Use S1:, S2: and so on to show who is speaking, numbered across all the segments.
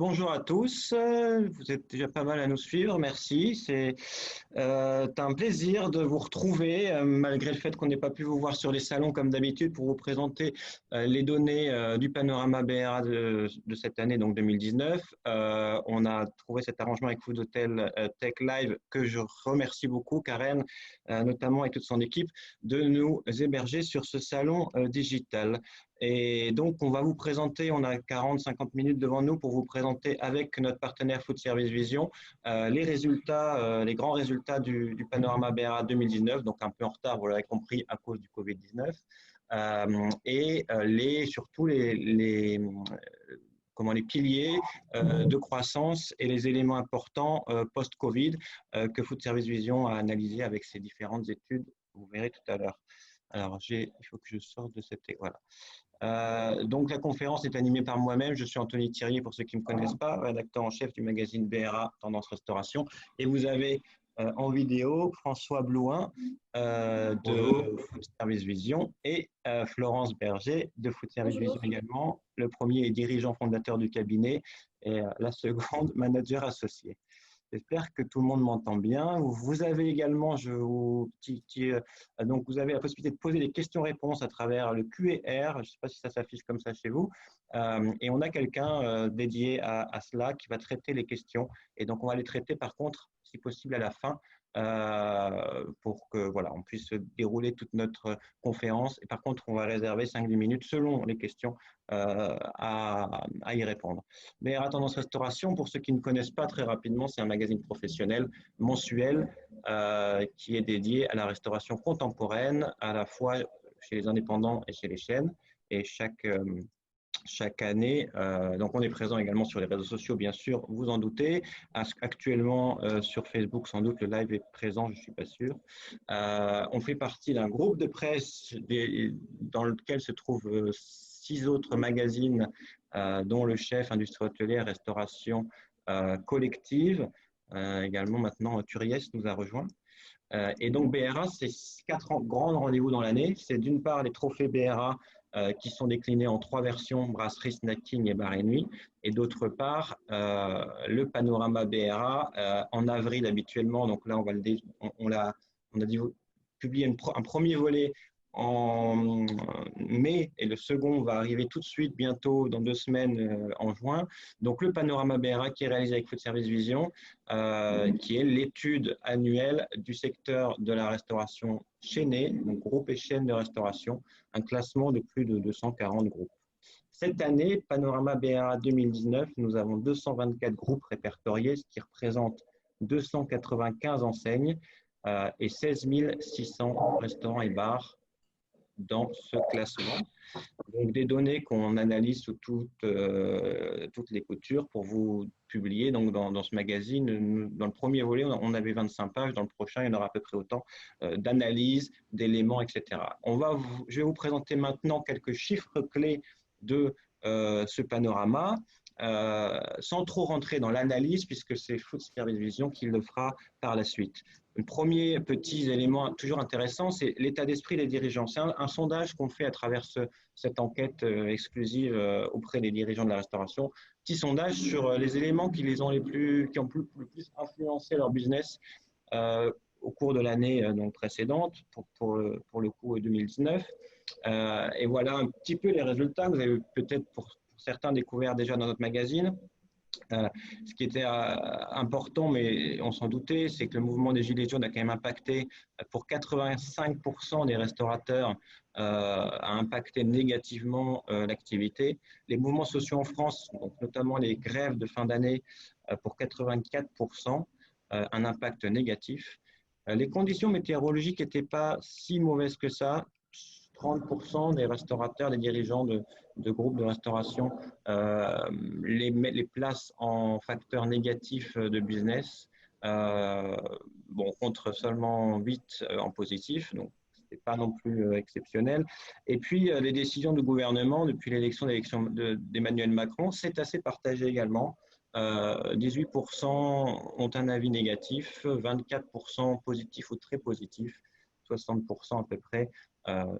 S1: Bonjour à tous, vous êtes déjà pas mal à nous suivre, merci. C'est un plaisir de vous retrouver, malgré le fait qu'on n'ait pas pu vous voir sur les salons comme d'habitude, pour vous présenter les données du panorama BRA de cette année, donc 2019. On a trouvé cet arrangement avec Food Hotel Tech Live, que je remercie beaucoup, Karen, notamment, et toute son équipe, de nous héberger sur ce salon digital. Et donc, on va vous présenter, on a 40-50 minutes devant nous pour vous présenter avec notre partenaire Food Service Vision les résultats, les grands résultats du panorama BRA 2019, donc un peu en retard, vous l'avez compris, à cause du Covid-19, surtout comment les piliers de croissance et les éléments importants post-Covid que Food Service Vision a analysé avec ses différentes études. Vous verrez tout à l'heure. Alors, il faut que je sorte de cette... Voilà. Donc, la conférence est animée par moi-même. Je suis Anthony Thirier, pour ceux qui ne me connaissent pas, rédacteur en chef du magazine BRA Tendance Restauration. Et vous avez en vidéo François Blouin de Food Service Vision et Florence Berger de Food Service
S2: Bonjour.
S1: Vision également. Le premier est dirigeant fondateur du cabinet et la seconde, manager associé. J'espère que tout le monde m'entend bien. Vous avez également, donc vous avez la possibilité de poser des questions-réponses à travers le Q&R. Je ne sais pas si ça s'affiche comme ça chez vous. Et on a quelqu'un dédié à cela qui va traiter les questions. Et donc on va les traiter par contre, si possible, à la fin. Pour que voilà, on puisse dérouler toute notre conférence. Et par contre, on va réserver 5-10 minutes selon les questions à y répondre. BRA Tendance Restauration, pour ceux qui ne connaissent pas, très rapidement, c'est un magazine professionnel mensuel qui est dédié à la restauration contemporaine, à la fois chez les indépendants et chez les chaînes. Et chaque année, donc on est présent également sur les réseaux sociaux, bien sûr, vous en doutez. Actuellement, sur Facebook, sans doute, le live est présent, je ne suis pas sûr. On fait partie d'un groupe de presse dans lequel se trouvent 6 autres magazines, dont le Chef, Industrie hôtelière, Restauration collective. Également, maintenant, Turiès nous a rejoint. Et donc, BRA, c'est 4 grands rendez-vous dans l'année. C'est d'une part les trophées BRA qui sont déclinés en 3 versions, brasserie, snacking et bar et nuit. Et d'autre part, le panorama BRA en avril habituellement. Donc là, on a publié un premier volet en mai et le second va arriver tout de suite, bientôt, dans 2 semaines, en juin. Donc le panorama BRA qui est réalisé avec Food Service Vision, qui est l'étude annuelle du secteur de la restauration chaînée, donc groupe et chaîne de restauration, un classement de plus de 240 groupes. Cette année, Panorama BRA 2019, nous avons 224 groupes répertoriés, ce qui représente 295 enseignes et 16 600 restaurants et bars dans ce classement. Donc, des données qu'on analyse sous toutes les coutures pour vous publier. Donc, dans ce magazine, dans le premier volet, on avait 25 pages. Dans le prochain, il y en aura à peu près autant d'analyses, d'éléments, etc. Je vais vous présenter maintenant quelques chiffres clés de ce panorama, sans trop rentrer dans l'analyse, puisque c'est Food Service Vision qui le fera par la suite. Le premier petit élément toujours intéressant, c'est l'état d'esprit des dirigeants. C'est un sondage qu'on fait à travers cette enquête exclusive auprès des dirigeants de la restauration. Petit sondage sur les éléments qui ont le plus influencé leur business au cours de l'année précédente, pour le coup 2019. Et voilà un petit peu les résultats que vous avez peut-être pour certains découvert déjà dans notre magazine. Ce qui était important, mais on s'en doutait, c'est que le mouvement des Gilets jaunes a quand même impacté pour 85% des restaurateurs, a impacté négativement l'activité. Les mouvements sociaux en France, donc notamment les grèves de fin d'année, pour 84%, un impact négatif. Les conditions météorologiques n'étaient pas si mauvaises que ça. 30% des restaurateurs, des dirigeants de groupes de restauration les placent en facteur négatif de business, contre seulement 8 en positif, donc ce n'est pas non plus exceptionnel. Et puis, les décisions du gouvernement depuis l'élection d'Emmanuel Macron, c'est assez partagé également. 18% ont un avis négatif, 24% positif ou très positif, 60% à peu près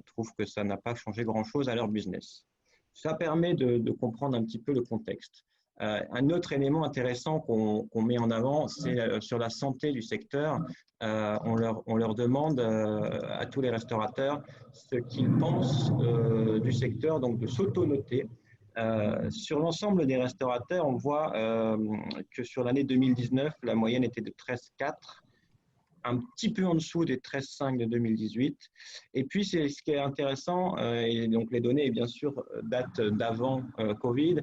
S1: trouvent que ça n'a pas changé grand-chose à leur business. Ça permet de comprendre un petit peu le contexte. Un autre élément intéressant qu'on met en avant, c'est sur la santé du secteur. On leur demande à tous les restaurateurs ce qu'ils pensent du secteur, donc de s'auto-noter. Sur l'ensemble des restaurateurs, on voit que sur l'année 2019, la moyenne était de 13,4, un petit peu en dessous des 13,5 de 2018. Et puis, ce qui est intéressant, et donc les données, bien sûr, datent d'avant Covid,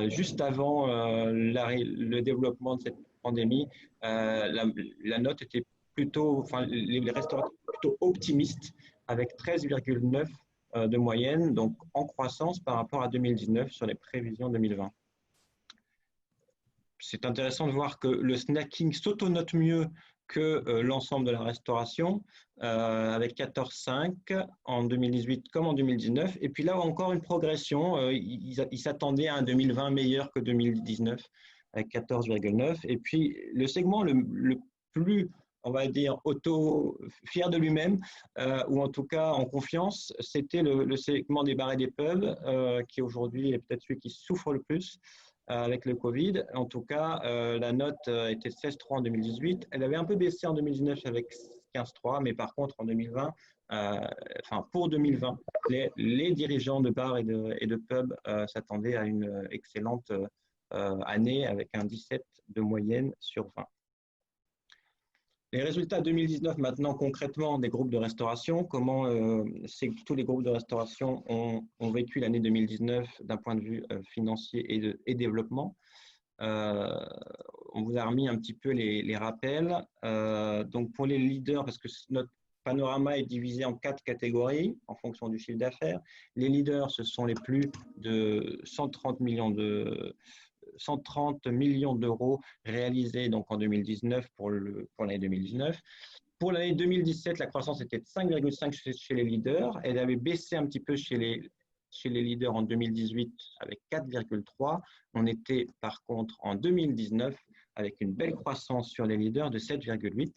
S1: juste avant le développement de cette pandémie, la note était plutôt, enfin, les restaurateurs étaient plutôt optimistes, avec 13,9 de moyenne, donc en croissance par rapport à 2019 sur les prévisions 2020. C'est intéressant de voir que le snacking s'autonote mieux que l'ensemble de la restauration, avec 14,5 en 2018 comme en 2019. Et puis là, encore une progression. Ils s'attendaient à un 2020 meilleur que 2019, avec 14,9. Et puis, le segment le plus, on va dire, fier de lui-même, ou en tout cas en confiance, c'était le segment des bars et des pubs, qui aujourd'hui est peut-être celui qui souffre le plus avec le Covid. En tout cas, la note était 16,3 en 2018. Elle avait un peu baissé en 2019 avec 15,3, mais par contre, en 2020, pour 2020, les dirigeants de bars et de pubs s'attendaient à une excellente année avec un 17 de moyenne sur 20. Les résultats 2019, maintenant concrètement des groupes de restauration, comment tous les groupes de restauration ont vécu l'année 2019 d'un point de vue financier et développement. On vous a remis un petit peu les rappels. Donc pour les leaders, parce que notre panorama est divisé en 4 catégories en fonction du chiffre d'affaires. Les leaders, ce sont les plus de 130 millions d'euros réalisés donc en 2019 pour l'année 2019. Pour l'année 2017, la croissance était de 5,5 chez les leaders. Elle avait baissé un petit peu chez les leaders en 2018 avec 4,3. On était par contre en 2019 avec une belle croissance sur les leaders de 7,8.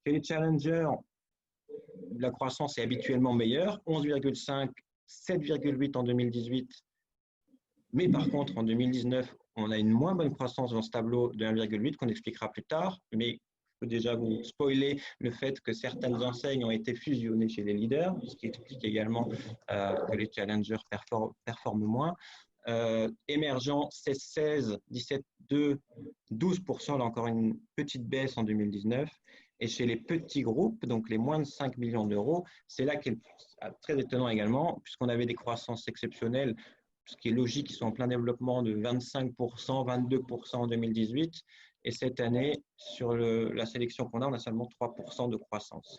S1: Chez les challengers, la croissance est habituellement meilleure, 11,5, 7,8 en 2018. Mais par contre, en 2019, on a une moins bonne croissance dans ce tableau de 1,8 qu'on expliquera plus tard. Mais je peux déjà vous spoiler le fait que certaines enseignes ont été fusionnées chez les leaders, ce qui explique également que les challengers performent moins. Émergents, 16, 17, 2, 12%, là encore une petite baisse en 2019. Et chez les petits groupes, donc les moins de 5 millions d'euros, c'est là qui est très étonnant également, puisqu'on avait des croissances exceptionnelles, ce qui est logique, ils sont en plein développement de 25%, 22% en 2018. Et cette année, sur la sélection qu'on a, on a seulement 3% de croissance.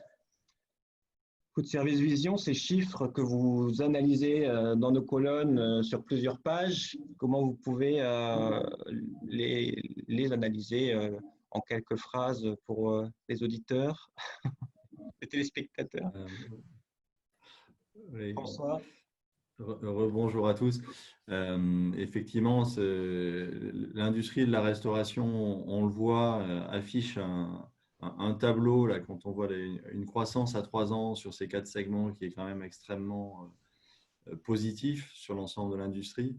S1: Food Service Vision, ces chiffres que vous analysez dans nos colonnes sur plusieurs pages, comment vous pouvez les analyser en quelques phrases pour les auditeurs, les téléspectateurs?
S2: Oui.
S1: François?
S2: Bonjour à tous. Effectivement, l'industrie de la restauration, on le voit, affiche un tableau là, quand on voit une croissance à 3 ans sur ces 4 segments qui est quand même extrêmement positif sur l'ensemble de l'industrie.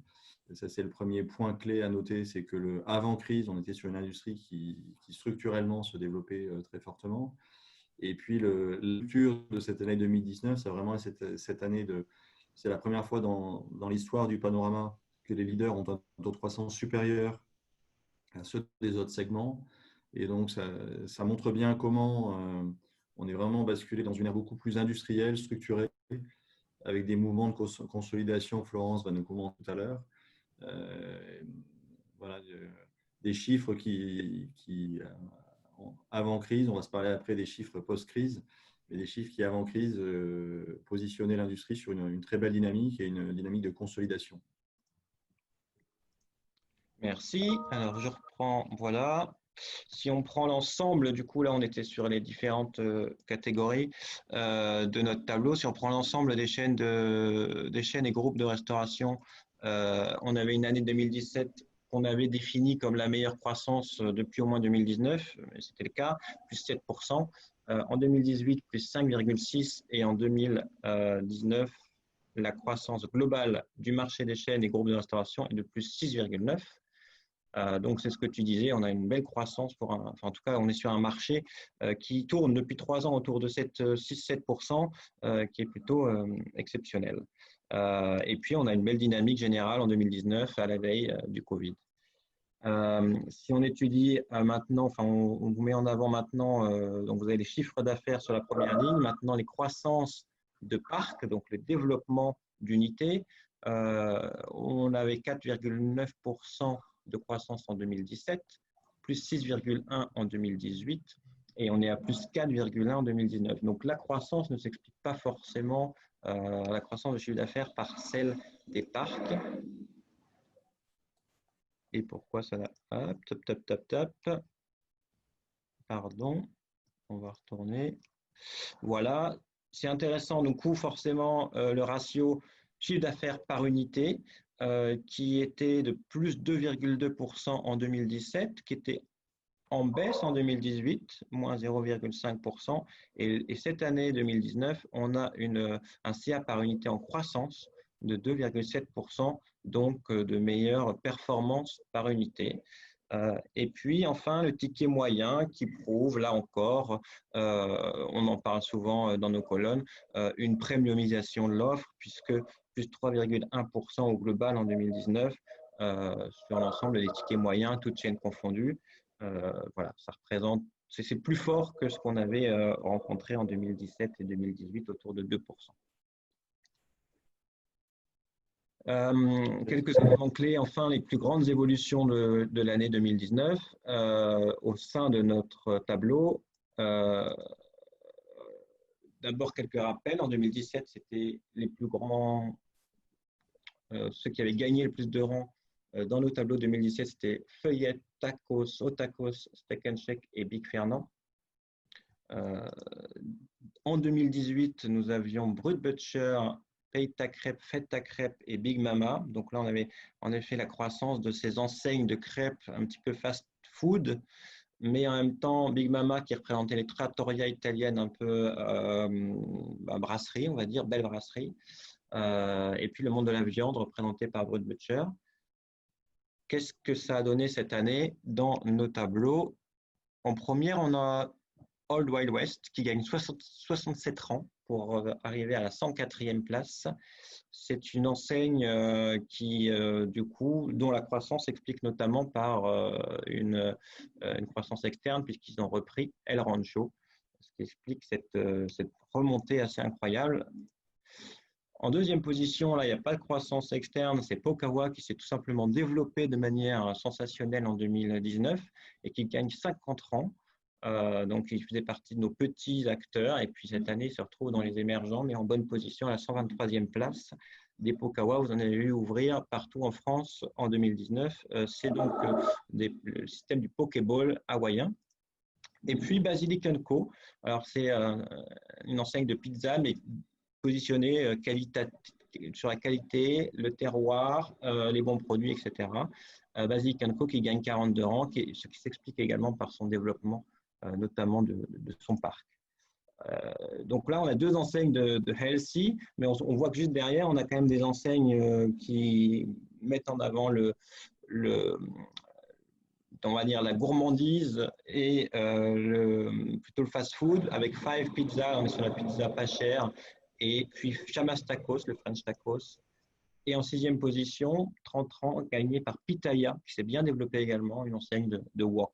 S2: Et ça, c'est le premier point clé à noter, c'est que avant crise, on était sur une industrie qui structurellement se développait très fortement. Et puis, la lecture de cette année 2019, c'est vraiment cette année c'est la première fois dans l'histoire du panorama que les leaders ont un taux de croissance supérieur à ceux des autres segments. Et donc, ça montre bien comment on est vraiment basculé dans une ère beaucoup plus industrielle, structurée, avec des mouvements de consolidation. Florence va nous commenter tout à l'heure. Voilà, des chiffres qui avant crise, on va se parler après des chiffres post-crise, mais des chiffres qui, avant crise, positionnaient l'industrie sur une très belle dynamique et une dynamique de consolidation.
S1: Merci. Alors, je reprends, voilà. Si on prend l'ensemble, du coup, là, on était sur les différentes catégories de notre tableau. Si on prend l'ensemble des chaînes et groupes de restauration, on avait une année 2017 qu'on avait définie comme la meilleure croissance depuis au moins 2019, c'était le cas, plus 7%. En 2018, plus 5,6%, et en 2019, la croissance globale du marché des chaînes et groupes de restauration est de plus 6,9%. Donc, c'est ce que tu disais, on a une belle croissance enfin, en tout cas, on est sur un marché qui tourne depuis 3 ans autour de 6-7%, qui est plutôt exceptionnel. Et puis, on a une belle dynamique générale en 2019 à la veille du Covid. Si on étudie maintenant, enfin, on vous met en avant maintenant, donc vous avez les chiffres d'affaires sur la première ligne, maintenant les croissances de parcs, donc le développement d'unités. On avait 4,9% de croissance en 2017, plus 6,1 en 2018 et on est à plus 4,1 en 2019. Donc la croissance ne s'explique pas forcément, la croissance de chiffre d'affaires par celle des parcs. Et pourquoi ça n'a... Hop, top, top, top, top. Pardon, on va retourner. Voilà, c'est intéressant. Du coup, forcément, le ratio chiffre d'affaires par unité qui était de plus 2,2% en 2017, qui était en baisse en 2018, moins 0,5%. Et cette année 2019, on a un CA par unité en croissance de 2,7%, donc de meilleures performances par unité. Et puis enfin le ticket moyen qui prouve là encore, on en parle souvent dans nos colonnes, une premiumisation de l'offre puisque plus 3,1% au global en 2019 sur l'ensemble des tickets moyens, toutes chaînes confondues. Voilà, ça représente, c'est plus fort que ce qu'on avait rencontré en 2017 et 2018 autour de 2%. Quelques éléments clés, enfin, les plus grandes évolutions de l'année 2019 au sein de notre tableau. D'abord, quelques rappels. En 2017, c'était les plus grands, ceux qui avaient gagné le plus de rangs dans nos tableaux 2017, c'était Feuillette, Tacos, Otakos, Steak and Shake et Big Fernand. En 2018, nous avions Brut Butcher, Paye ta crêpe, Fête ta crêpe et Big Mama. Donc là, on avait en effet la croissance de ces enseignes de crêpes un petit peu fast food, mais en même temps, Big Mama qui représentait les trattoria italiennes un peu brasserie, on va dire, belle brasserie. Et puis le monde de la viande représenté par Brut Butcher. Qu'est-ce que ça a donné cette année dans nos tableaux? En première, on a Old Wild West qui gagne 67 rangs pour arriver à la 104e place. C'est une enseigne qui, du coup, dont la croissance s'explique notamment par une croissance externe puisqu'ils ont repris El Rancho, ce qui explique cette remontée assez incroyable. En deuxième position, là, il n'y a pas de croissance externe, c'est Pokawa qui s'est tout simplement développé de manière sensationnelle en 2019 et qui gagne 50 rangs. Donc, il faisait partie de nos petits acteurs et puis cette année, il se retrouve dans les émergents, mais en bonne position à la 123e place. Des Pokawa, vous en avez vu ouvrir partout en France en 2019. C'est donc le système du Pokéball hawaïen. Et puis, Basilic & Co. Alors, c'est une enseigne de pizza, mais positionnée sur la qualité, le terroir, les bons produits, etc. Basilic & Co. qui gagne 42 rangs, ce qui s'explique également par son développement notamment de son parc. Donc là, on a deux enseignes de Healthy, mais on voit que juste derrière, on a quand même des enseignes qui mettent en avant on va dire la gourmandise et plutôt le fast-food avec Five Pizza, on est sur la pizza pas chère, et puis Chamas Tacos, le French Tacos. Et en 6e position, 30 rangs gagné par Pitaya, qui s'est bien développé également, une enseigne de wok.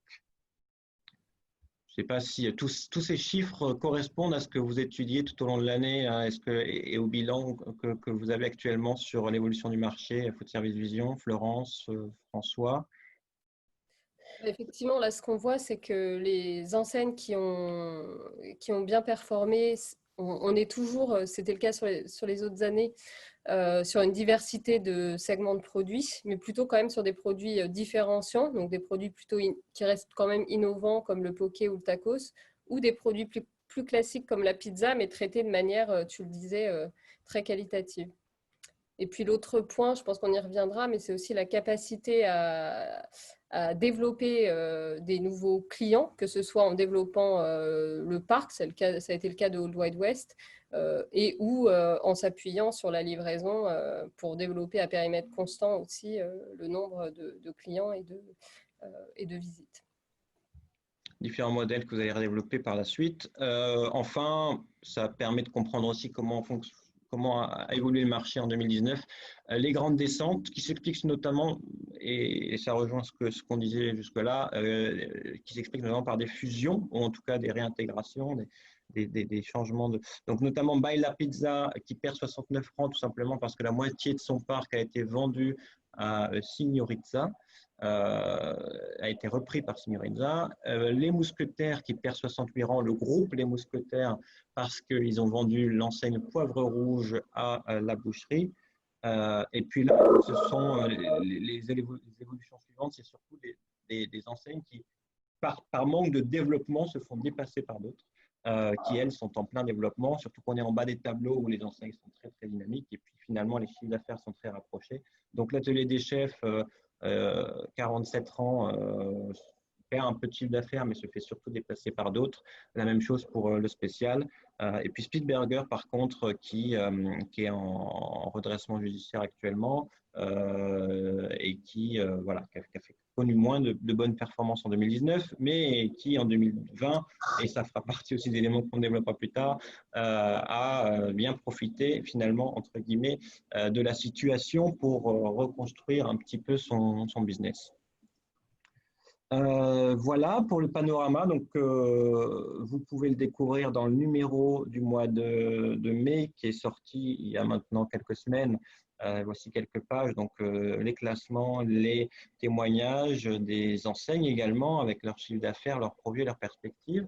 S1: Je ne sais pas si tous ces chiffres correspondent à ce que vous étudiez tout au long de l'année et au bilan que vous avez actuellement sur l'évolution du marché. Food Service Vision, Florence, François.
S3: Effectivement, là, ce qu'on voit, c'est que les enseignes qui ont bien performé, on est toujours, c'était le cas sur les autres années, sur une diversité de segments de produits, mais plutôt quand même sur des produits différenciants, donc des produits plutôt qui restent quand même innovants comme le poké ou le tacos, ou des produits plus classiques comme la pizza, mais traités de manière, tu le disais, très qualitative. Et puis l'autre point, je pense qu'on y reviendra, mais c'est aussi la capacité à développer des nouveaux clients, que ce soit en développant le parc, ça a été le cas de Old Wide West, et ou en s'appuyant sur la livraison pour développer à périmètre constant aussi le nombre de clients et de visites.
S1: Différents modèles que vous allez développer par la suite. Enfin, ça permet de comprendre aussi comment a évolué le marché en 2019. Les grandes descentes qui s'expliquent notamment, et ça rejoint ce qu'on disait jusque-là, qui s'expliquent notamment par des fusions, ou en tout cas des réintégrations, des changements de… Donc notamment Buy La Pizza qui perd 69 francs tout simplement parce que la moitié de son parc a été vendu à Signorizza. A été repris par Signorizza. Les Mousquetaires qui perd 68 rangs, le groupe Les Mousquetaires, parce qu'ils ont vendu l'enseigne Poivre Rouge à la boucherie. Et puis là, ce sont les évolutions suivantes, c'est surtout des enseignes qui, par manque de développement, se font dépasser par d'autres, qui, elles, sont en plein développement, surtout qu'on est en bas des tableaux où les enseignes sont très, très dynamiques, et puis finalement, les chiffres d'affaires sont très rapprochés. Donc, l'atelier des chefs, 47 rangs, perd un peu de chiffre d'affaires, mais se fait surtout dépasser par d'autres. La même chose pour le spécial. Et puis Speedburger, par contre, qui est en redressement judiciaire actuellement et qui a connu moins de bonnes performances en 2019, mais qui en 2020, et ça fera partie aussi des éléments qu'on développera plus tard, a bien profité finalement, entre guillemets, de la situation pour reconstruire un petit peu son business. Voilà pour le panorama. Donc, vous pouvez le découvrir dans le numéro du mois de mai qui est sorti il y a maintenant quelques semaines. Voici quelques pages. Donc, les classements, les témoignages des enseignes également avec leur chiffre d'affaires, leurs produits, leurs perspectives.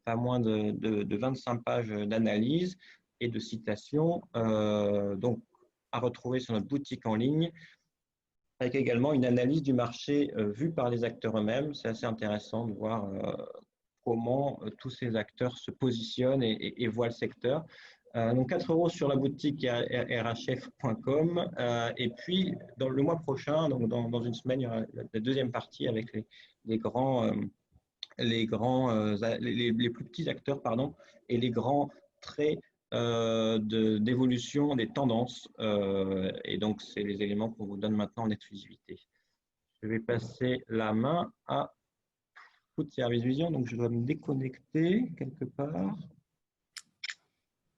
S1: Pas moins de 25 pages d'analyse et de citations. Donc, à retrouver sur notre boutique en ligne, avec également une analyse du marché vue par les acteurs eux-mêmes. C'est assez intéressant de voir comment tous ces acteurs se positionnent et voient le secteur. Donc 4 € sur la boutique rhf.com. Et puis, dans le mois prochain, donc dans une semaine, il y aura la deuxième partie avec les plus petits acteurs, pardon, et les grands traits d'évolution des tendances. Et donc, c'est les éléments qu'on vous donne maintenant en exclusivité. Je vais passer la main à Food Service Vision. Donc, je dois me déconnecter quelque part.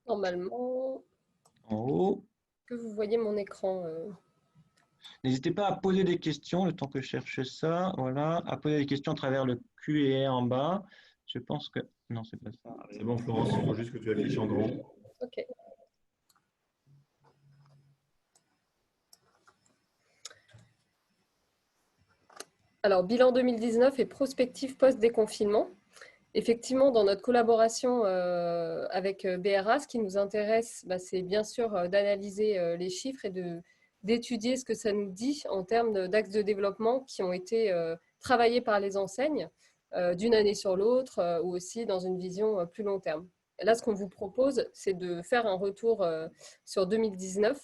S3: Normalement,
S1: en haut.
S3: Que vous voyez mon écran.
S1: N'hésitez pas à poser des questions le temps que je cherche ça. Voilà, à poser des questions à travers le Q&A en bas. Je pense que… Non, c'est pas ça.
S2: C'est bon, Florence, il faut juste que tu affiches en grand.
S3: OK. Alors, bilan 2019 et prospective post-déconfinement. Effectivement, dans notre collaboration avec BRA, ce qui nous intéresse, c'est bien sûr d'analyser les chiffres et d'étudier ce que ça nous dit en termes d'axes de développement qui ont été travaillés par les enseignes d'une année sur l'autre ou aussi dans une vision plus long terme. Là, ce qu'on vous propose, c'est de faire un retour sur 2019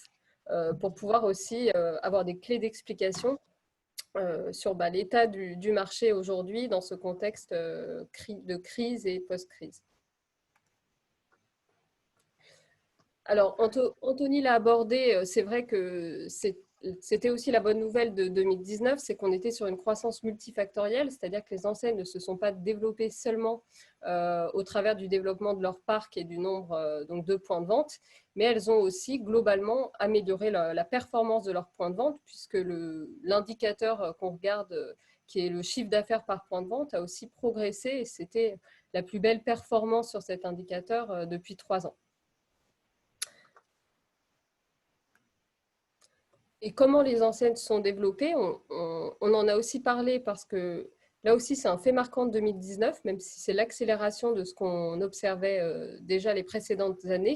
S3: pour pouvoir aussi avoir des clés d'explication sur l'état du marché aujourd'hui dans ce contexte de crise et post-crise. Alors, Anthony l'a abordé, c'est vrai que c'était aussi la bonne nouvelle de 2019, c'est qu'on était sur une croissance multifactorielle, c'est-à-dire que les enseignes ne se sont pas développées seulement au travers du développement de leur parc et du nombre donc de points de vente, mais elles ont aussi globalement amélioré la performance de leurs points de vente, puisque l'indicateur qu'on regarde, qui est le chiffre d'affaires par point de vente, a aussi progressé et c'était la plus belle performance sur cet indicateur depuis 3 ans. Et comment les enseignes sont développées, on en a aussi parlé parce que là aussi c'est un fait marquant de 2019, même si c'est l'accélération de ce qu'on observait déjà les précédentes années,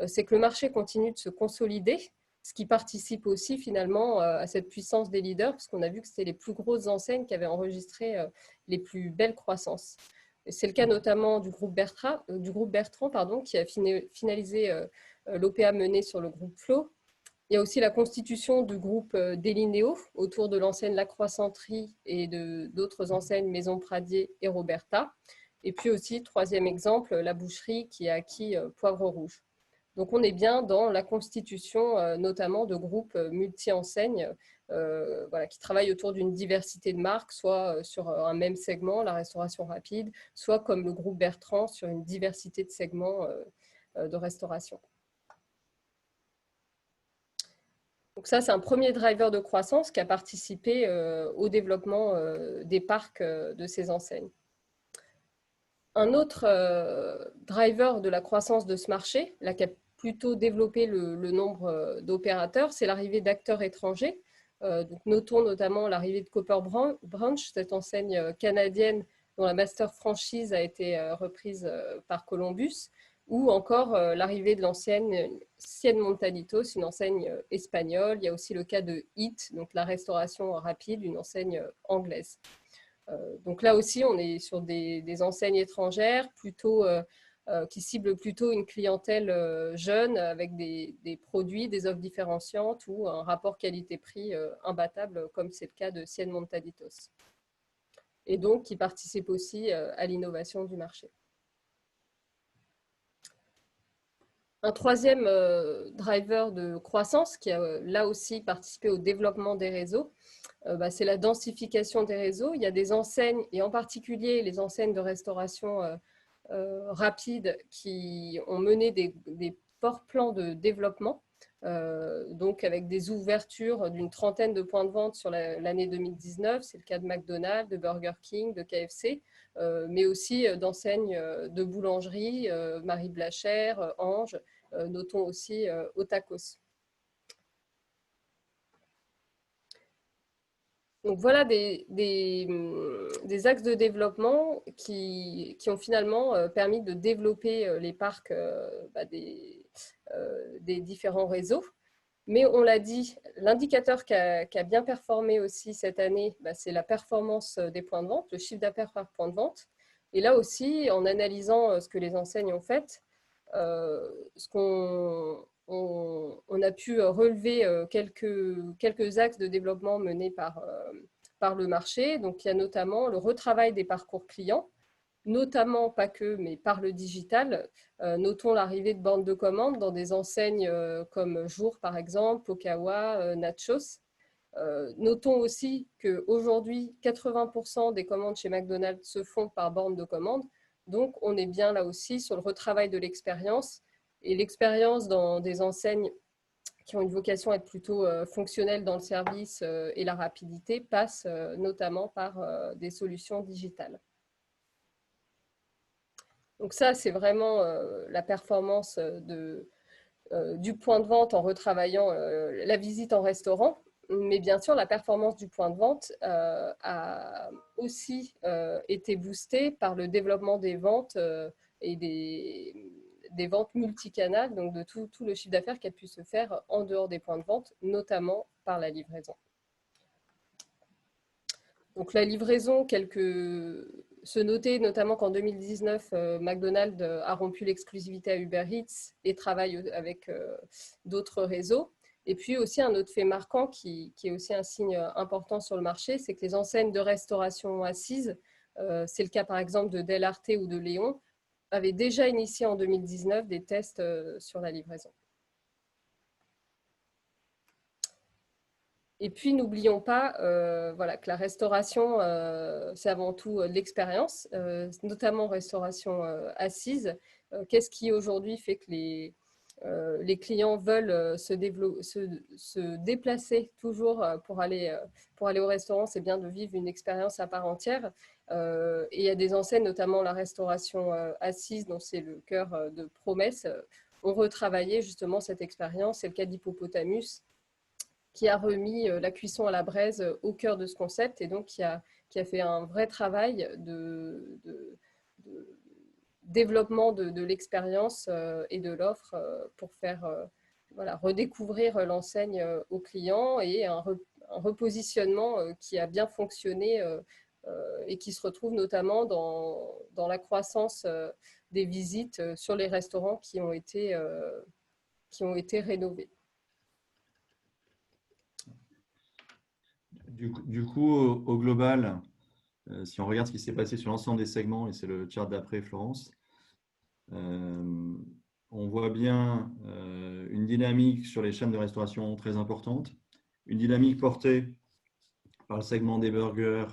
S3: c'est que le marché continue de se consolider, ce qui participe aussi finalement à cette puissance des leaders, parce qu'on a vu que c'était les plus grosses enseignes qui avaient enregistré les plus belles croissances. C'est le cas notamment du groupe Bertrand, qui a finalisé l'OPA menée sur le groupe Flow, Il y a aussi la constitution de groupes délinéaux autour de l'enseigne La Croissanterie et d'autres enseignes Maison Pradier et Roberta. Et puis aussi, troisième exemple, la boucherie qui a acquis Poivre Rouge. Donc on est bien dans la constitution notamment de groupes multi-enseignes voilà, qui travaillent autour d'une diversité de marques, soit sur un même segment, la restauration rapide, soit comme le groupe Bertrand sur une diversité de segments de restauration. Donc ça, c'est un premier driver de croissance qui a participé au développement des parcs de ces enseignes. Un autre driver de la croissance de ce marché, là, qui a plutôt développé le nombre d'opérateurs, c'est l'arrivée d'acteurs étrangers. Donc notons notamment l'arrivée de Copper Branch, cette enseigne canadienne dont la master franchise a été reprise par Columbus, ou encore l'arrivée de l'ancienne Cien Montanitos, une enseigne espagnole. Il y a aussi le cas de Eat, donc la restauration rapide, une enseigne anglaise. Donc là aussi, on est sur des enseignes étrangères qui ciblent plutôt une clientèle jeune avec des produits, des offres différenciantes ou un rapport qualité-prix imbattable, comme c'est le cas de Cien Montanitos. Et donc, qui participent aussi à l'innovation du marché. Un troisième driver de croissance qui a là aussi participé au développement des réseaux, c'est la densification des réseaux. Il y a des enseignes, et en particulier les enseignes de restauration rapide, qui ont mené des forts plans de développement, donc avec des ouvertures d'une trentaine de points de vente sur l'année 2019. C'est le cas de McDonald's, de Burger King, de KFC, mais aussi d'enseignes de boulangerie, Marie Blachère, Ange, notons aussi Otakos. Donc voilà des axes de développement qui ont finalement permis de développer les parcs des différents réseaux. Mais on l'a dit, l'indicateur qui a bien performé aussi cette année, c'est la performance des points de vente, le chiffre d'affaires par point de vente. Et là aussi, en analysant ce que les enseignes ont fait, on a pu relever quelques axes de développement menés par le marché. Donc, il y a notamment le retravail des parcours clients, notamment, pas que, mais par le digital. Notons l'arrivée de bandes de commandes dans des enseignes comme Jour, par exemple, Pokawa, Nachos. Notons aussi qu'aujourd'hui, 80% des commandes chez McDonald's se font par bande de commande. Donc, on est bien là aussi sur le retravail de l'expérience. Et l'expérience dans des enseignes qui ont une vocation à être plutôt fonctionnelle dans le service et la rapidité passe notamment par des solutions digitales. Donc ça, c'est vraiment la performance du point de vente en retravaillant la visite en restaurant. Mais bien sûr, la performance du point de vente a aussi été boostée par le développement des ventes et des ventes multicanales, donc de tout le chiffre d'affaires qui a pu se faire en dehors des points de vente, notamment par la livraison. Donc la livraison, se noter notamment qu'en 2019, McDonald's a rompu l'exclusivité à Uber Eats et travaille avec d'autres réseaux. Et puis aussi un autre fait marquant qui est aussi un signe important sur le marché, c'est que les enseignes de restauration assises, c'est le cas par exemple de Del Arte ou de Léon, avaient déjà initié en 2019 des tests sur la livraison. Et puis, n'oublions pas que la restauration, c'est avant tout l'expérience, notamment restauration assise. Qu'est-ce qui aujourd'hui fait que les clients veulent se déplacer toujours pour aller au restaurant? C'est bien de vivre une expérience à part entière. Et il y a des enseignes, notamment la restauration assise, dont c'est le cœur de promesse, ont retravaillé justement cette expérience. C'est le cas d'Hippopotamus, qui a remis la cuisson à la braise au cœur de ce concept et donc qui a fait un vrai travail de développement de l'expérience et de l'offre pour faire redécouvrir l'enseigne aux clients, et un repositionnement qui a bien fonctionné et qui se retrouve notamment dans la croissance des visites sur les restaurants qui ont été rénovés.
S2: Du coup, au global, si on regarde ce qui s'est passé sur l'ensemble des segments, et c'est le chart d'après, Florence, on voit bien une dynamique sur les chaînes de restauration très importante, une dynamique portée par le segment des burgers,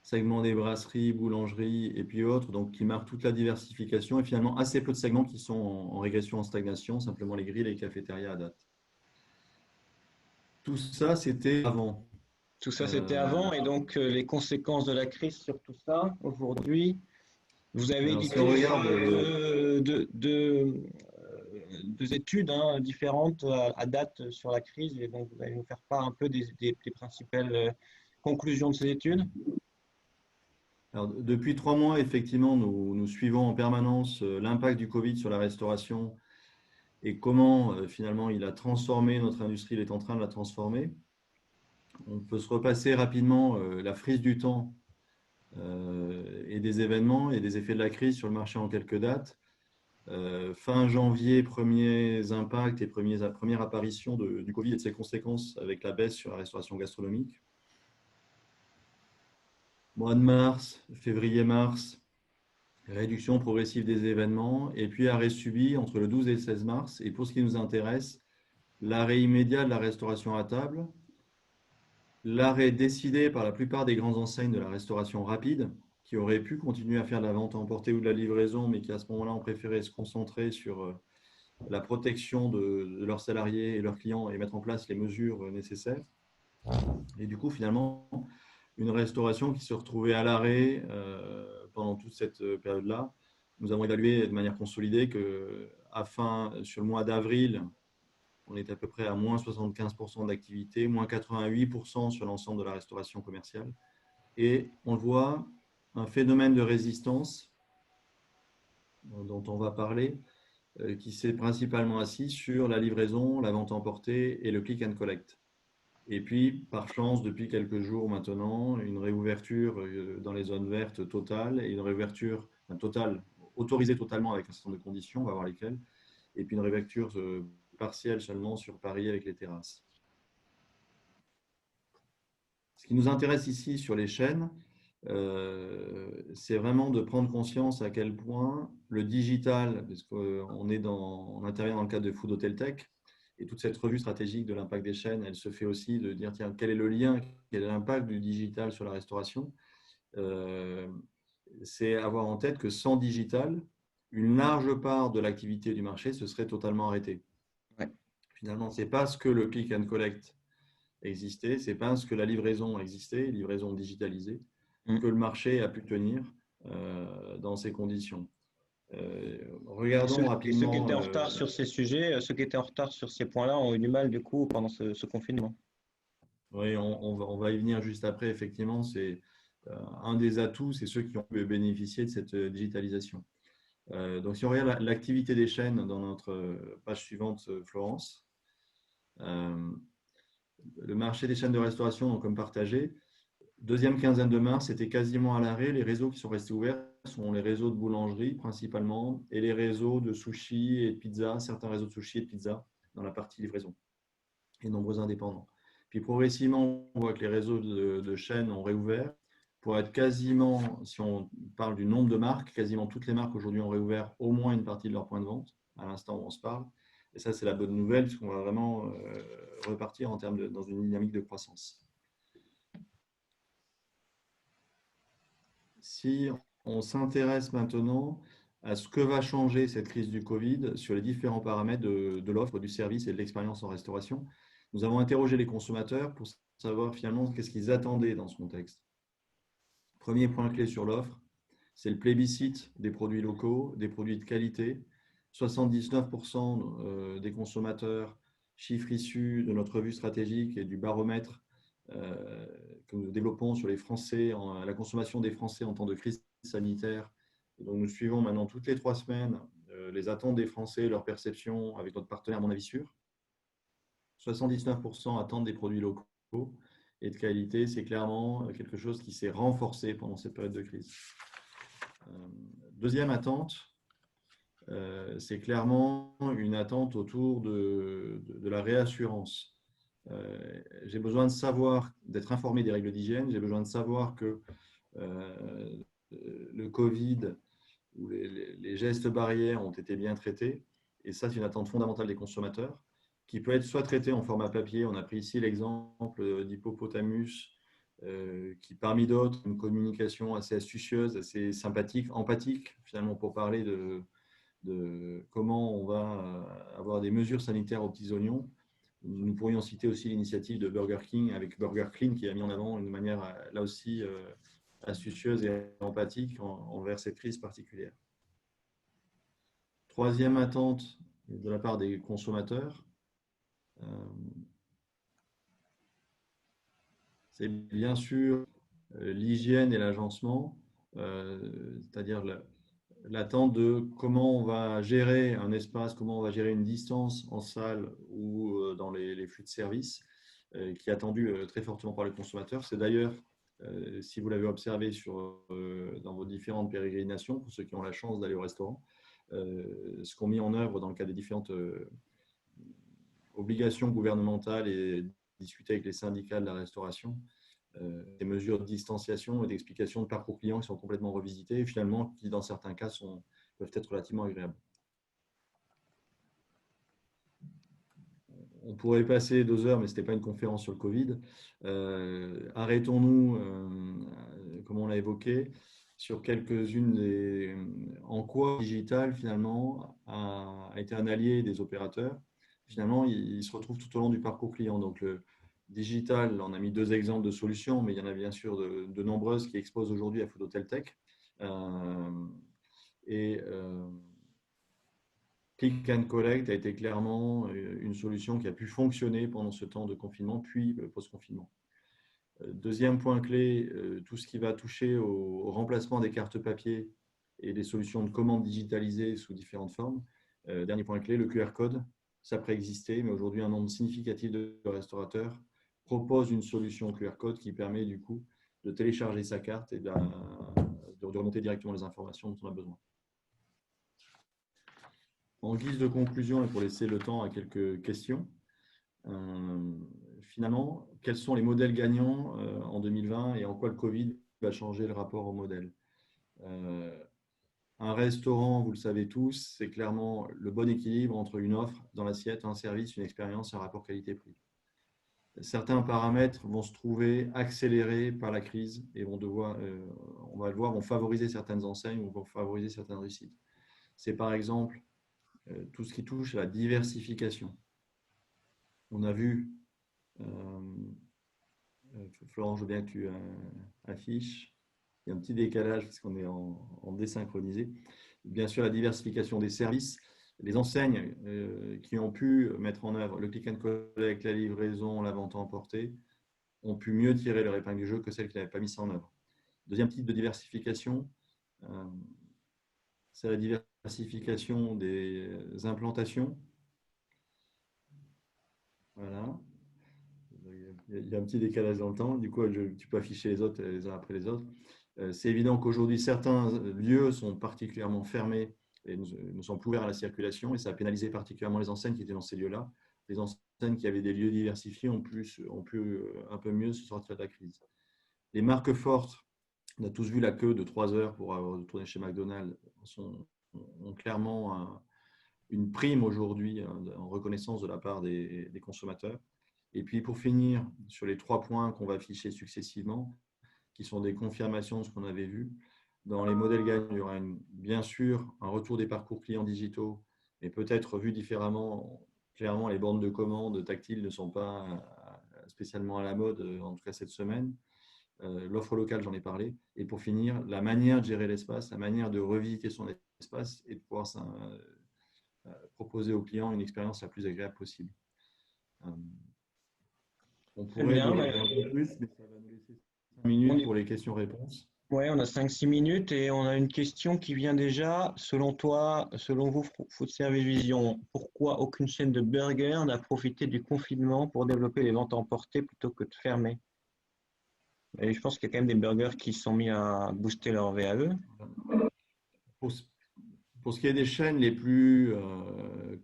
S2: segment des brasseries, boulangeries et puis autres, donc qui marque toute la diversification, et finalement assez peu de segments qui sont en régression, en stagnation, simplement les grilles et les cafétérias à date. Tout ça, c'était avant.
S1: Tout ça, c'était avant, et donc les conséquences de la crise sur tout ça, aujourd'hui, vous avez
S2: Alors, si
S1: édité
S2: on regarde,
S1: deux études différentes à date sur la crise, et donc vous allez nous faire part un peu des principales conclusions de ces études.
S2: alors, depuis 3 mois, effectivement, nous suivons en permanence l'impact du Covid sur la restauration et comment finalement il a transformé notre industrie, il est en train de la transformer. On peut se repasser rapidement la frise du temps et des événements et des effets de la crise sur le marché en quelques dates. Fin janvier, premiers impacts et première apparition du Covid et de ses conséquences avec la baisse sur la restauration gastronomique. Mois de mars, février-mars, réduction progressive des événements et puis arrêt subi entre le 12 et le 16 mars. Et pour ce qui nous intéresse, l'arrêt immédiat de la restauration à table, l'arrêt décidé par la plupart des grandes enseignes de la restauration rapide, qui auraient pu continuer à faire de la vente à emporter ou de la livraison, mais qui à ce moment-là ont préféré se concentrer sur la protection de leurs salariés et leurs clients et mettre en place les mesures nécessaires. Et du coup, finalement, une restauration qui se retrouvait à l'arrêt pendant toute cette période-là. Nous avons évalué de manière consolidée sur le mois d'avril, on est à peu près à moins 75% d'activité, moins 88% sur l'ensemble de la restauration commerciale. Et on le voit, un phénomène de résistance dont on va parler, qui s'est principalement assis sur la livraison, la vente emportée et le click and collect. Et puis, par chance, depuis quelques jours maintenant, une réouverture dans les zones vertes totale et une réouverture totale, autorisée totalement avec un certain nombre de conditions, on va voir lesquelles, et puis une réouverture partielle seulement sur Paris avec les terrasses. Ce qui nous intéresse ici sur les chaînes, c'est vraiment de prendre conscience à quel point le digital, parce on intervient dans le cadre de Food Hotel Tech, et toute cette revue stratégique de l'impact des chaînes, elle se fait aussi de dire, tiens, quel est le lien, quel est l'impact du digital sur la restauration. C'est avoir en tête que sans digital, une large part de l'activité du marché se serait totalement arrêtée.
S1: Ouais.
S2: Finalement, ce n'est pas ce que le click and collect existait, ce n'est pas ce que la livraison existait, livraison digitalisée, que le marché a pu tenir dans ces conditions. Regardons rapidement.
S1: Et ceux qui étaient en retard sur ces sujets, ceux qui étaient en retard sur ces points-là ont eu du mal du coup pendant ce confinement.
S2: Oui, on va y venir juste après. Effectivement, c'est un des atouts, c'est ceux qui ont bénéficié de cette digitalisation. Donc, si on regarde l'activité des chaînes dans notre page suivante, Florence, le marché des chaînes de restauration, donc comme partagé, deuxième quinzaine de mars, c'était quasiment à l'arrêt. Les réseaux qui sont restés ouverts sont les réseaux de boulangerie principalement et les réseaux de sushi et de pizza, certains réseaux de sushi et de pizza dans la partie livraison et nombreux indépendants. Puis progressivement, on voit que les réseaux de chaînes ont réouvert pour être quasiment, si on parle du nombre de marques, quasiment toutes les marques aujourd'hui ont réouvert au moins une partie de leur point de vente à l'instant où on se parle. Et ça, c'est la bonne nouvelle puisqu'on va vraiment repartir dans une dynamique de croissance. Si on s'intéresse maintenant à ce que va changer cette crise du Covid sur les différents paramètres de l'offre, du service et de l'expérience en restauration, nous avons interrogé les consommateurs pour savoir finalement qu'est-ce qu'ils attendaient dans ce contexte. Premier point clé sur l'offre, c'est le plébiscite des produits locaux, des produits de qualité. 79% des consommateurs, chiffres issus de notre revue stratégique et du baromètre que nous développons sur les Français, la consommation des Français en temps de crise sanitaire. Et donc nous suivons maintenant toutes les 3 semaines les attentes des Français, leurs perceptions avec notre partenaire Mon Avis Sûr. 79% attendent des produits locaux et de qualité. C'est clairement quelque chose qui s'est renforcé pendant cette période de crise. Deuxième attente, c'est clairement une attente autour de la réassurance. j'ai besoin de savoir, d'être informé des règles d'hygiène, j'ai besoin de savoir que le Covid ou les gestes barrières ont été bien traités. Et ça, c'est une attente fondamentale des consommateurs qui peut être soit traité en format papier. On a pris ici l'exemple d'Hippopotamus, qui parmi d'autres, une communication assez astucieuse, assez sympathique, empathique finalement pour parler de comment on va avoir des mesures sanitaires aux petits oignons. Nous pourrions citer aussi l'initiative de Burger King avec Burger Clean qui a mis en avant une manière là aussi astucieuse et empathique envers cette crise particulière. Troisième attente de la part des consommateurs, c'est bien sûr l'hygiène et l'agencement, c'est-à-dire l'attente de comment on va gérer un espace, comment on va gérer une distance en salle ou dans les flux de service, qui est attendu très fortement par les consommateurs. C'est d'ailleurs, si vous l'avez observé dans vos différentes pérégrinations, pour ceux qui ont la chance d'aller au restaurant, ce qu'on met en œuvre dans le cadre des différentes obligations gouvernementales et discuter avec les syndicats de la restauration, des mesures de distanciation et d'explication de parcours clients qui sont complètement revisitées et finalement qui, dans certains cas, peuvent être relativement agréables. On pourrait passer 2 heures, mais ce n'était pas une conférence sur le Covid. Arrêtons-nous, comme on l'a évoqué, sur quelques-unes en quoi le digital, finalement, a été un allié des opérateurs. Finalement, il se retrouve tout au long du parcours client. Donc, le digital, on a mis 2 exemples de solutions, mais il y en a bien sûr de nombreuses qui exposent aujourd'hui à Food Tech. Click and Collect a été clairement une solution qui a pu fonctionner pendant ce temps de confinement, puis post-confinement. Deuxième point clé, tout ce qui va toucher au remplacement des cartes papier et des solutions de commande digitalisées sous différentes formes. Dernier point clé, le QR code, ça préexistait, mais aujourd'hui un nombre significatif de restaurateurs propose une solution QR code qui permet du coup de télécharger sa carte et de remonter directement les informations dont on a besoin. En guise de conclusion et pour laisser le temps à quelques questions, finalement, quels sont les modèles gagnants en 2020 et en quoi le Covid va changer le rapport au modèle? Un restaurant, vous le savez tous, c'est clairement le bon équilibre entre une offre dans l'assiette, un service, une expérience, un rapport qualité-prix. Certains paramètres vont se trouver accélérés par la crise et on va le voir, vont favoriser certaines enseignes ou vont favoriser certaines réussites. C'est par exemple tout ce qui touche à la diversification. On a vu, Florent, je veux bien que tu affiches, il y a un petit décalage parce qu'on est en désynchronisé. Bien sûr, la diversification des services. Les enseignes qui ont pu mettre en œuvre le click and collect, la livraison, la vente à emporter, ont pu mieux tirer leur épingle du jeu que celles qui n'avaient pas mis ça en œuvre. Deuxième type de diversification, c'est la diversification des implantations. Voilà. Il y a un petit décalage dans le temps. Du coup, tu peux afficher les autres les uns après les autres. C'est évident qu'aujourd'hui, certains lieux sont particulièrement fermés et ne sont plus ouverts à la circulation et ça a pénalisé particulièrement les enseignes qui étaient dans ces lieux-là. Les enseignes qui avaient des lieux diversifiés ont pu un peu mieux se sortir de la crise. Les marques fortes, on a tous vu la queue de 3 heures pour retourner chez McDonald's, ont clairement une prime aujourd'hui en reconnaissance de la part des consommateurs. Et puis pour finir, sur les 3 points qu'on va afficher successivement, qui sont des confirmations de ce qu'on avait vu, dans les modèles gagnants, il y aura bien sûr un retour des parcours clients digitaux, mais peut-être vu différemment. Clairement, les bornes de commande tactiles ne sont pas spécialement à la mode, en tout cas cette semaine. L'offre locale, j'en ai parlé. Et pour finir, la manière de gérer l'espace, la manière de revisiter son espace et de pouvoir proposer aux clients une expérience la plus agréable possible. On pourrait développer un peu plus, mais ça va nous laisser 5 minutes pour les questions-réponses.
S1: Oui, on a 5-6 minutes et on a une question qui vient déjà. Selon toi, selon vous, Food Service Vision, pourquoi aucune chaîne de burgers n'a profité du confinement pour développer les ventes emportées plutôt que de fermer? Et je pense qu'il y a quand même des burgers qui sont mis à booster leur VAE.
S2: Pour ce qui est des chaînes les plus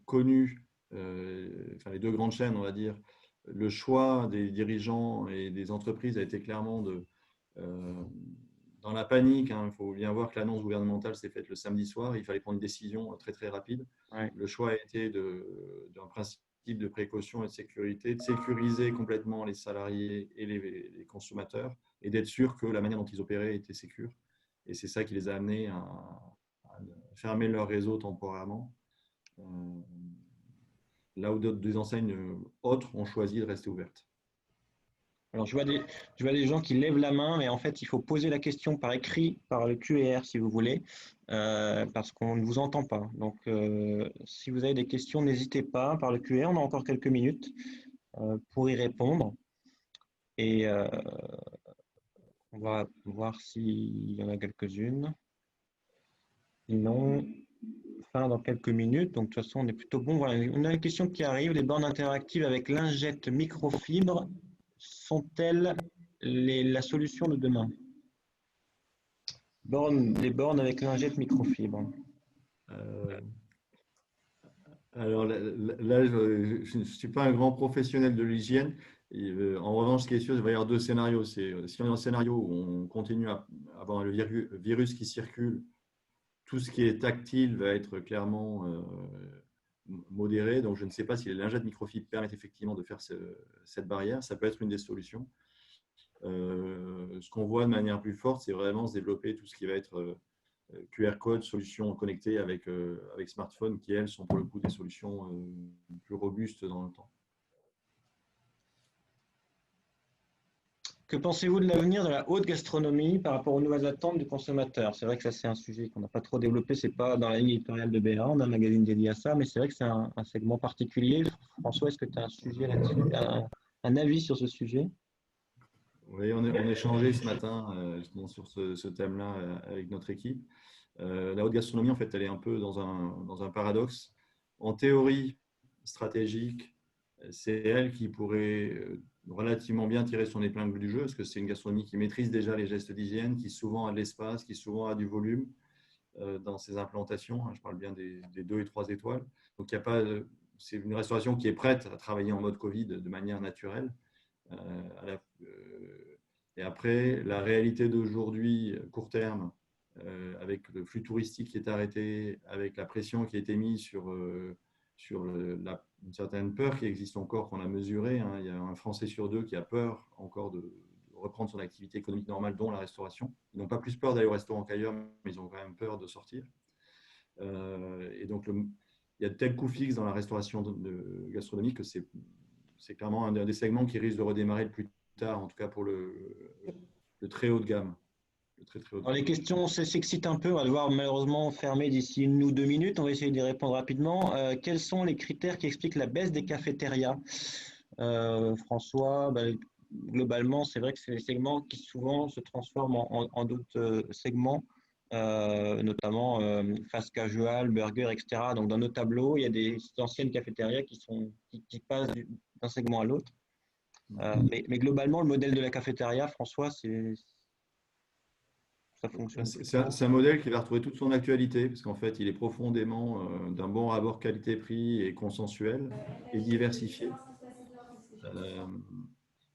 S2: connues, enfin les 2 grandes chaînes, on va dire, le choix des dirigeants et des entreprises a été clairement dans la panique. Il faut bien voir que l'annonce gouvernementale s'est faite le samedi soir. Il fallait prendre une décision très, très rapide.
S1: Ouais.
S2: Le choix a été d'un principe de précaution et de sécurité, de sécuriser complètement les salariés et les consommateurs et d'être sûr que la manière dont ils opéraient était sécure. Et c'est ça qui les a amenés à fermer leur réseau temporairement. Là où des enseignes autres ont choisi de rester ouvertes.
S1: Alors, je vois des gens qui lèvent la main, mais en fait, il faut poser la question par écrit, par le QR, si vous voulez, parce qu'on ne vous entend pas. Donc, si vous avez des questions, n'hésitez pas par le QR. On a encore quelques minutes pour y répondre. Et on va voir s'il y en a quelques-unes. Sinon, fin dans quelques minutes. Donc, de toute façon, on est plutôt bon. Voilà, on a une question qui arrive. Les bornes interactives avec lingette microfibre sont-elles la solution de demain? Les bornes avec lingette microfibre.
S2: Alors là, je ne suis pas un grand professionnel de l'hygiène. En revanche, ce qui est sûr, il va y avoir deux scénarios. Si on est dans un scénario où on continue à avoir le virus qui circule, tout ce qui est tactile va être clairement modéré. Donc, je ne sais pas si les lingettes microfibres permettent effectivement de faire cette barrière. Ça peut être une des solutions. Ce qu'on voit de manière plus forte, c'est vraiment se développer tout ce qui va être QR code, solutions connectées avec smartphone qui, elles, sont pour le coup des solutions plus robustes dans le temps.
S1: Que pensez-vous de l'avenir de la haute gastronomie par rapport aux nouvelles attentes du consommateur? C'est vrai que ça, c'est un sujet qu'on n'a pas trop développé. Ce n'est pas dans la ligne éditoriale de BA, on a un magazine dédié à ça, mais c'est vrai que c'est un segment particulier. François, est-ce que tu as un sujet là-dessus, un avis sur ce sujet?
S2: Oui, on a échangé ce matin justement sur ce thème-là avec notre équipe. La haute gastronomie, en fait, elle est un peu dans un paradoxe. En théorie stratégique, c'est elle qui pourrait relativement bien tirer son épingle du jeu, parce que c'est une gastronomie qui maîtrise déjà les gestes d'hygiène, qui souvent a de l'espace, qui souvent a du volume dans ses implantations. Je parle bien des 2 et 3 étoiles. Donc, c'est une restauration qui est prête à travailler en mode Covid de manière naturelle. Et après, la réalité d'aujourd'hui, court terme, avec le flux touristique qui est arrêté, avec la pression qui a été mise sur une certaine peur qui existe encore, qu'on a mesurée. Il y a un Français sur 2 qui a peur encore de reprendre son activité économique normale, dont la restauration. Ils n'ont pas plus peur d'aller au restaurant qu'ailleurs, mais ils ont quand même peur de sortir. Et donc, il y a de tels coûts fixes dans la restauration gastronomique que c'est clairement un des segments qui risque de redémarrer le plus tard, en tout cas pour le très haut de gamme.
S1: Alors, les questions s'excitent un peu. On va devoir malheureusement fermer d'ici 1 ou 2 minutes. On va essayer d'y répondre rapidement. Quels sont les critères qui expliquent la baisse des cafétérias? François, globalement, c'est vrai que c'est des segments qui souvent se transforment en d'autres segments, notamment fast casual, burger, etc. Donc, dans nos tableaux, il y a des anciennes cafétérias qui passent d'un segment à l'autre. Mais globalement, le modèle de la cafétéria, François, ça fonctionne.
S2: C'est un modèle qui va retrouver toute son actualité, parce qu'en fait, il est profondément d'un bon rapport qualité-prix et consensuel et diversifié.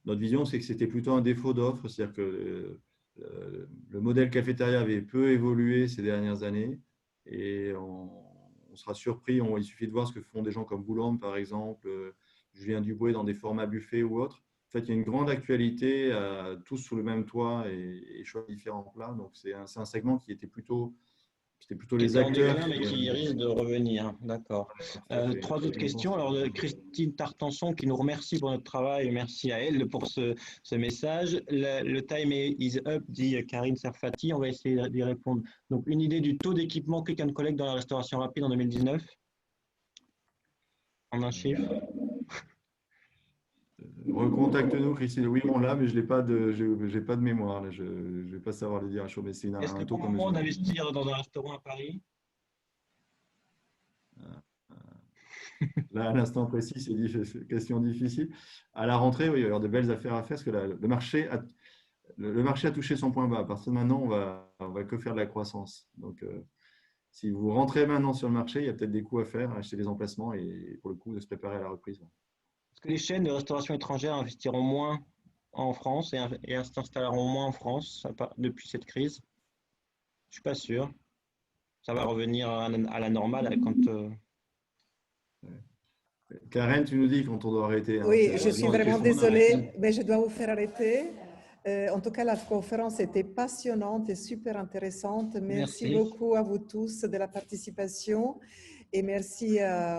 S2: Notre vision, c'est que c'était plutôt un défaut d'offre, c'est-à-dire que le modèle cafétéria avait peu évolué ces dernières années, et on sera surpris. Il suffit de voir ce que font des gens comme Boulogne, par exemple, Julien Dubois dans des formats buffets ou autres. En fait, il y a une grande actualité, tous sous le même toit et choix différents plats. Donc, c'est un segment qui était plutôt les acteurs.
S1: Mais qui risque de revenir. D'accord.
S2: Ouais,
S1: 3 autres questions. Alors, Christine Tartanson qui nous remercie pour notre travail. Merci à elle pour ce message. Le time is up, dit Karine Serfati. On va essayer d'y répondre. Donc, une idée du taux d'équipement Click and Collect dans la restauration rapide en 2019? En un chiffre?
S2: Recontacte-nous, Christine. Oui, on l'a, mais je n'ai pas de mémoire. Là. Je ne vais pas savoir le dire à chaud, mais c'est
S1: Est-ce que
S2: un taux
S1: pour moi d'investir dans un restaurant à Paris?
S2: Là, à l'instant précis, c'est une question difficile. À la rentrée, oui, il va y avoir de belles affaires à faire parce que le marché a touché son point bas. À partir de maintenant, on va que faire de la croissance. Donc, si vous rentrez maintenant sur le marché, il y a peut-être des coûts à faire, acheter des emplacements et pour le coup, de se préparer à la reprise.
S1: que les chaînes de restauration étrangère investiront moins en France et s'installeront moins en France depuis cette crise? Je suis pas sûr. Ça va revenir à la normale quand.
S2: Karen, tu nous dis quand on doit arrêter. Hein.
S4: Oui,
S2: C'est
S4: je suis
S2: une
S4: vraiment
S2: question
S4: désolée, mais je dois vous faire arrêter. En tout cas, la conférence était passionnante et super intéressante. Merci beaucoup à vous tous de la participation et merci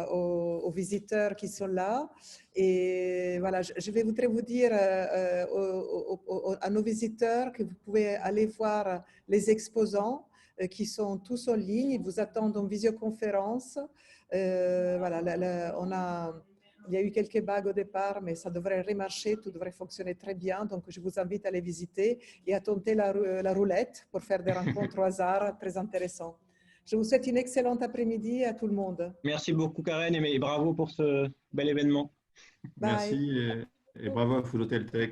S4: aux visiteurs qui sont là. Et voilà, je vais voudrais vous dire à nos visiteurs que vous pouvez aller voir les exposants qui sont tous en ligne. Ils vous attendent en visioconférence. Voilà, il y a eu quelques bugs au départ, mais ça devrait remarcher, tout devrait fonctionner très bien. Donc, je vous invite à les visiter et à tenter la roulette pour faire des rencontres au hasard très intéressantes. Je vous souhaite une excellente après-midi à tout le monde.
S1: Merci beaucoup, Karen, et bravo pour ce bel événement.
S4: Bye.
S2: Merci et bravo à Food Hotel Tech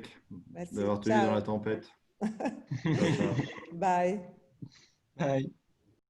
S2: d'avoir tenu dans la tempête. Ciao, ciao.
S4: Bye.
S1: Bye.